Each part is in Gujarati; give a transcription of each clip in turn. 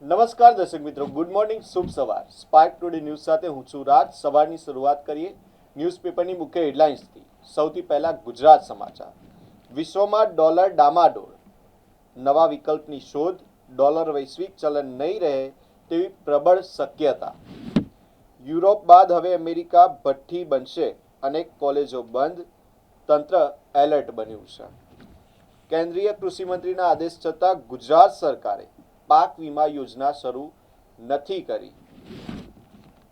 નમસ્કાર દર્શક મિત્રો, ગુડ મોર્નિંગ, શુભ સવાર. સ્પાર્ક ટુડે ન્યૂઝ સાથે હું છું રાજ. સવારની શરૂઆત કરીએ ન્યૂઝપેપરની મુખ્ય હેડલાઇન્સથી. સૌથી પહેલા ગુજરાત સમાચાર. વિશ્વમાં ડોલર ડામાડોળ, નવા વિકલ્પની શોધ. ડોલર વૈશ્વિક ચલણ નહીં રહે તેવી પ્રબળ શક્યતા. યુરોપ બાદ હવે અમેરિકા ભઠ્ઠી બનશે, અનેક કોલેજો બંધ. તંત્ર એલર્ટ બન્યું છે. કેન્દ્રીય કૃષિ મંત્રીના આદેશ છતાં ગુજરાત સરકારે પાક વીમા યોજના શરૂ નથી કરી.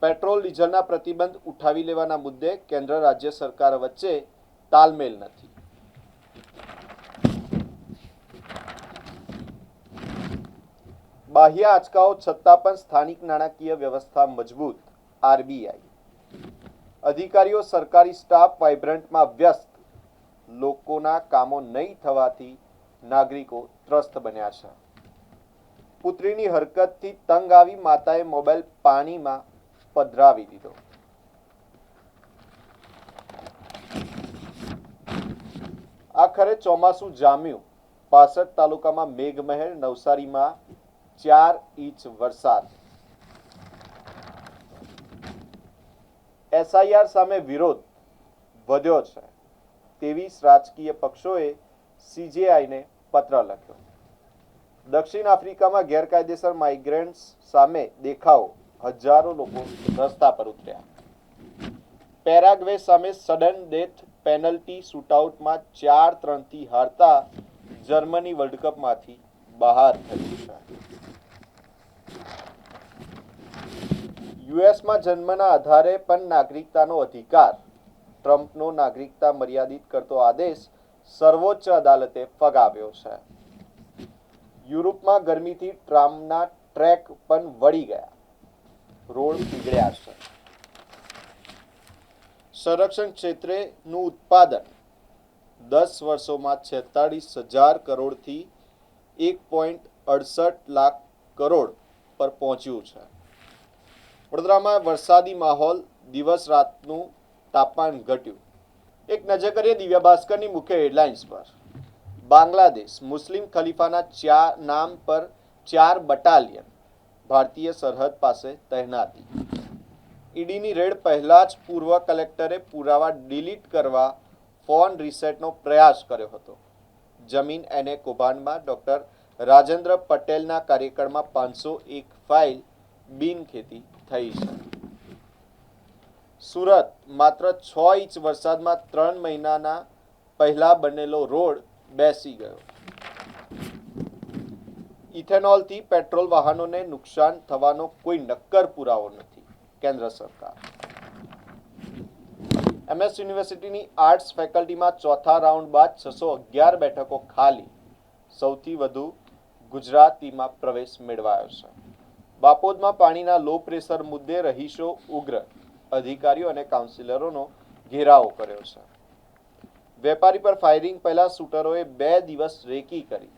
પેટ્રોલ ડીઝલના પ્રતિબંધ ઉઠાવી લેવાના મુદ્દે કેન્દ્ર રાજ્ય સરકાર વચ્ચે તાલમેલ નથી. બાહ્ય આંચકાઓ છતાં પણ સ્થાનિક નાણાકીય વ્યવસ્થા મજબૂત. આરબીઆઈ. અધિકારીઓ સરકારી સ્ટાફ વાઇબ્રન્ટમાં વ્યસ્ત. લોકોના કામો નહીં થવાથી નાગરિકો ત્રસ્ત બન્યા છે. પુત્રીની હરકતથી તંગ આવી માતાએ મોબાઈલ પાણીમાં પધરાવી દીધો. આખરે ચોમાસું જામ્યું. 65 તાલુકામાં મેઘમહેર. નવસારીમાં 4 ઇંચ વરસાદ. એસઆઈઆર સામે વિરોધ વધ્યો છે. 23 રાજકીય પક્ષોએ સીજેઆઈને પત્ર લખ્યો. દક્ષિણ આફ્રિકામાં ગેરકાયદેસર માઇગ્રન્ટ્સ સામે દેખાવો. હજારો લોકો રસ્તા પર ઉતર્યા. પેરાગ્વે સામે સડન ડેથ પેનલ્ટી શૂટઆઉટમાં 4-3થી હારતા જર્મની વર્લ્ડ કપમાંથી બહાર થયું છે. યુએસમાં જન્મના આધારે પણ નાગરિકતાનો અધિકાર. ટ્રમ્પનો નાગરિકતા મર્યાદિત કરતો આદેશ સર્વોચ્ચ અદાલતે ફગાવ્યો છે. યુરોપમાં ગરમીથી ટ્રામના ટ્રેક પણ વળી ગયા. રોડ પીગળ્યા છે. સંરક્ષણ ક્ષેત્રેનું ઉત્પાદન 10 વર્ષોમાં 46,000 કરોડથી 1.68 લાખ કરોડ પર પહોંચ્યું છે. વડોદરામાં વરસાદી માહોલ. દિવસ રાતનું તાપમાન ઘટ્યું. એક નજર કરીએ દિવ્ય ભાસ્કરની મુખ્ય હેડલાઇન્સ પર. બાંગ્લાદેશ મુસ્લિમ ખલીફાના નામ પર 4 બટાલિયન ભારતીય સરહદ પાસે તહેનાતી. ઈડીની રેડ પહેલા જ પૂર્વ કલેક્ટરે પુરાવા ડિલીટ કરવા ફોન રિસેટનો પ્રયાસ કર્યો હતો. જમીન એને કૌભાંડમાં ડોક્ટર રાજેન્દ્ર પટેલના કાર્યકાળમાં 501 ફાઇલ બિનખેતી થઈ છે. સુરત માત્ર 6 ઇંચ વરસાદમાં 3 મહિનાના પહેલા બનેલો રોડ બેસી ગયો. ઇથેનોલથી પેટ્રોલ વાહનોને નુકસાન થવાનો કોઈ નક્કર પુરાવો નથી. કેન્દ્ર સરકાર. એમએસ યુનિવર્સિટીની આર્ટ્સ ફેકલ્ટીમાં ચોથા રાઉન્ડ બાદ 611 બેઠકો ખાલી. સૌથી વધુ ગુજરાતીમાં પ્રવેશ મેળવાયો છે. બાપોદમાં પાણીના લો પ્રેશર મુદ્દે રહીશો ઉગ્ર. અધિકારીઓ અને કાઉન્સિલરોનો ઘેરાવો કર્યો છે. વેપારી પર ફાયરિંગ પહેલા શૂટરોએ 2 દિવસ રેકી કરી.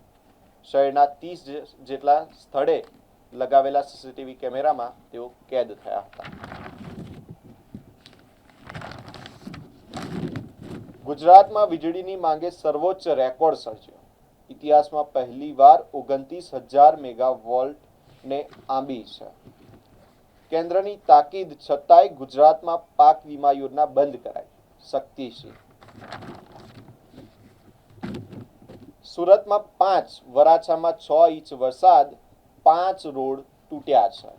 શહેરના 30 જેટલા સ્થળે લગાવેલા સીસીટીવી કેમેરામાં તેઓ કેદ થયા હતા. ગુજરાતમાં વીજળીની માંગે સર્વોચ્ચ રેકોર્ડ સર્જ્યો. ઇતિહાસમાં પહેલીવાર 29,000 મેગાવોલ્ટને આંબી છે. કેન્દ્રની તાકીદ છતાંય ગુજરાતમાં પાક વીમા યોજના બંધ કરાઈ. શક્તિશીલ. સુરતમાં 5, વરાછામાં 6 ઇંચ વરસાદ. 5 રોડ તૂટ્યા છે.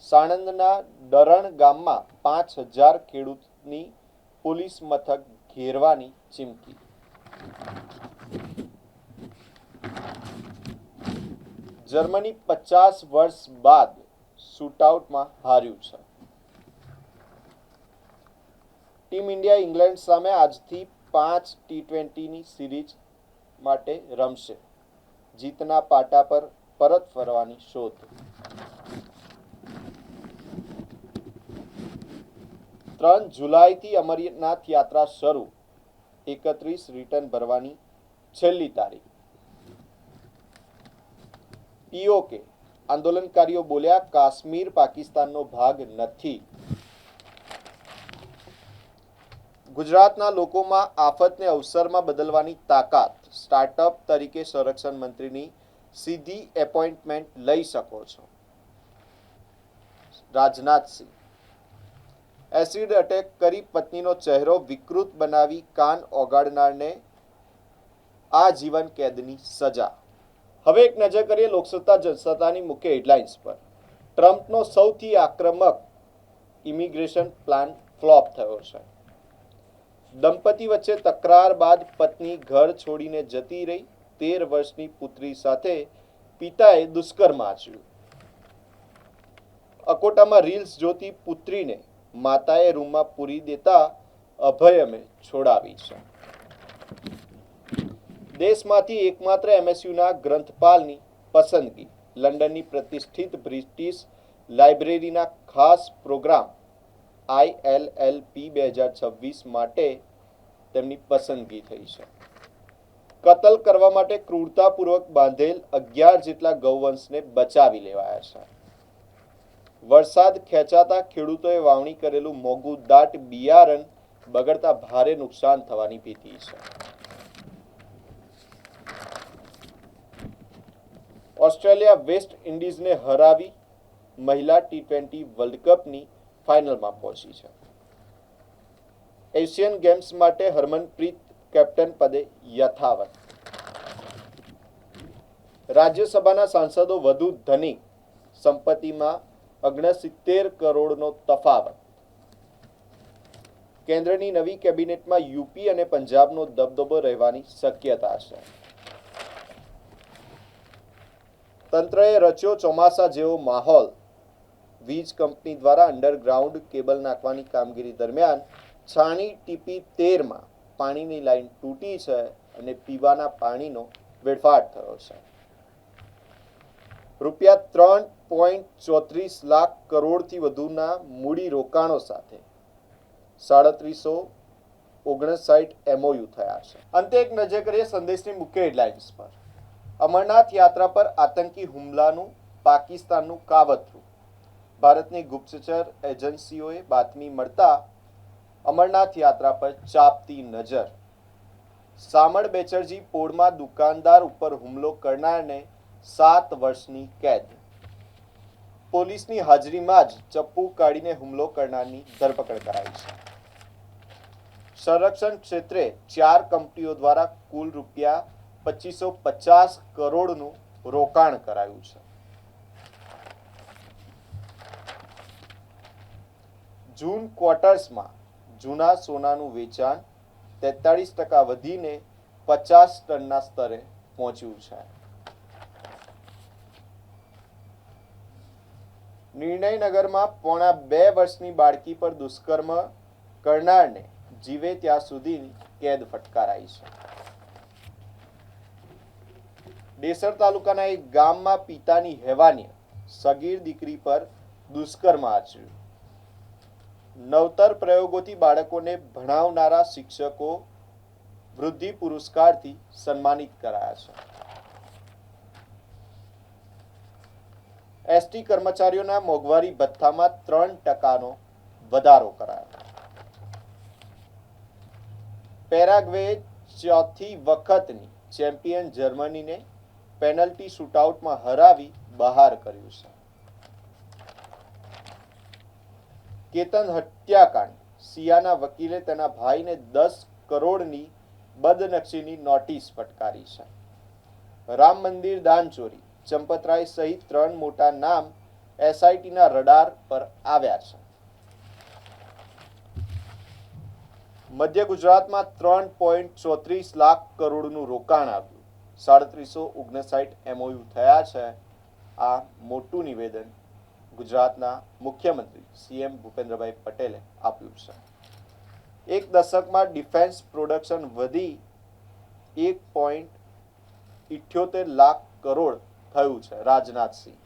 સાણંદના ડરણ ગામમાં 5,000 ખેડૂતની પોલીસ મથક ઘેરવાની ચીમકી. જર્મની 50 વર્ષ બાદ શૂટઆઉટમાં હાર્યું છે. ટીમ ઇન્ડિયા ઇંગ્લેન્ડ સામે આજથી 5 T20ની સિરીઝ માટે રમશે. જીતના પાટા પર પરત ફરવાની શોધ. જુલાઈથી અમરનાથ યાત્રા શરૂ. 31 રિટર્ન ભરવાની છેલ્લી તારીખ. પીઓકે આંદોલનકારીઓ બોલ્યા, કાશ્મીર પાકિસ્તાનનો ભાગ નથી. ગુજરાતના લોકોમાં આફતને અવસરમાં બદલવાની તાકાત. સ્ટાર્ટઅપ તરીકે સંરક્ષણ મંત્રીની સીધી એપોઇન્ટમેન્ટ લઈ શકો છો. રાજનાથસિંહ. એસિડ અટેક કરી પત્નીનો ચહેરો વિકૃત બનાવી કાન ઓગાળનારને આજીવન કેદની સજા. હવે એક નજર કરીએ લોકસત્તા જનસત્તાની મુખ્ય હેડલાઇન્સ પર. ટ્રમ્પનો સૌથી આક્રમક ઇમિગ્રેશન પ્લાન ફ્લોપ થયો છે. દંપતી વચ્ચે તકરાર બાદ પત્ની ઘર છોડીને જતી રહી. 13 વર્ષની પુત્રી સાથે પિતાએ દુષ્કર્મ આચર્યું. અકોટામાં રીલ્સ જોતી પુત્રીને માતાએ રૂમમાં પૂરી દેતા અભયમે છોડાવી છે. દેશમાંથી એકમાત્ર એમએસયુના ગ્રંથપાલની પસંદગી. લંડનની પ્રતિષ્ઠિત બ્રિટિશ લાઇબ્રેરીના ખાસ પ્રોગ્રામ ILLP 2026 માટે તેમની પસંદગી થઈ છે. કતલ કરવા માટે ક્રૂરતાપૂર્વક બાંધેલ 11 જેટલા ગૌવંશને બચાવી લેવાયા છે. વરસાદ ખેંચાતા ખેડૂતોએ વાવણી કરેલું મોંઘું દાટ બિયારણ બગડતા ભારે નુકસાન થવાની ભીતિ છે. ઓસ્ટ્રેલિયા વેસ્ટ ઇન્ડિઝને હરાવી મહિલા T20 વર્લ્ડ કપની ફાઇનલમાં પહોંચી છે. એશિયન ગેમ્સ માટે હરમનપ્રીત કેપ્ટન પદે યથાવત. રાજ્યસભાના સાંસદો વધુ ધનિક. સંપત્તિમાં 69 કરોડનો તફાવત. કેન્દ્રની નવી કેબિનેટમાં યુપી અને પંજાબનો દબદબો રહેવાની શક્યતા છે. તંત્રએ રચ્યો ચોમાસા જેવો માહોલ. વીજ કંપની દ્વારા અંડરગ્રાઉન્ડ કેબલ નાખવાની કામગીરી દરમિયાન છાણી ટીપી 13માં પાણીની લાઈન તૂટી છે અને પીવાના પાણીનો વેડફાટ થયો છે. રૂપિયા 3.34 લાખ કરોડથી વધુના મૂડી રોકાણો સાથે 3759 MOU થયા છે. અંતે એક નજર કરીએ સંદેશની મુખ્ય હેડલાઇન્સ પર. અમરનાથ યાત્રા પર આતંકી હુમલાનું પાકિસ્તાનનું કાવતરું. ભારતની ગુપ્તચર એજન્સીઓએ બાતમી મળતા અમરનાથ યાત્રા પર ચાંપતી નજર. સામળ બેચરજી પોળમાં દુકાનદાર ઉપર હુમલો કરનારને 7 વર્ષની કેદ. પોલીસની હાજરીમાં જ ચપ્પુ કાઢીને હુમલો કરનારની ધરપકડ કરાઈ છે. સંરક્ષણ ક્ષેત્રે 4 કંપનીઓ દ્વારા કુલ રૂપિયા 2550 કરોડનું રોકાણ કરાયું છે. જૂન ક્વાર્ટર્સમાં જૂના સોનાનું વેચાણ 43% વધીને 50 ટનના સ્તરે પહોંચ્યું છે. નિર્ણયનગરમાં 1.5 વર્ષની બાળકી પર દુષ્કર્મ કરનારને જીવે ત્યાં સુધીની કેદ ફટકારાઈ છે. ડેસર તાલુકાના એક ગામમાં પિતાની હેવાનિયત. સગીર દીકરી પર દુષ્કર્મ આચર્યું. નવતર પ્રયોગોથી બાળકોને ભણાવનારા શિક્ષકો વૃદ્ધિ પુરસ્કારથી સન્માનિત કરાયા છે. એસટી કર્મચારીઓના મોંઘવારી ભથ્થામાં 3% વધારો કરાયો. પેરાગ્વેએ ચોથી વખતની ચેમ્પિયન જર્મનીને પેનલ્ટી શૂટઆઉટમાં હરાવી બહાર કર્યું છે. કેતન હત્યાકાંડ. સિયાના વકીલે તેના ભાઈને 10 કરોડની બદનક્ષીની નોટિસ ફટકારી છે. રામ મંદિર દાનચોરી. ચંપતરાય સહિત 3 મોટા નામ SITના રડાર પર આવ્યા છે. મધ્ય ગુજરાતમાં 3.34 લાખ કરોડનું રોકાણ આવ્યું. 3759 MOU થયા છે. આ મોટું નિવેદન ગુજરાતના મુખ્યમંત્રી CM ભૂપેન્દ્રભાઈ પટેલે આપ્યું છે. એક દશકમાં ડિફેન્સ પ્રોડક્શન વધી 1.78 લાખ કરોડ થયું છે. રાજનાથસિંહ.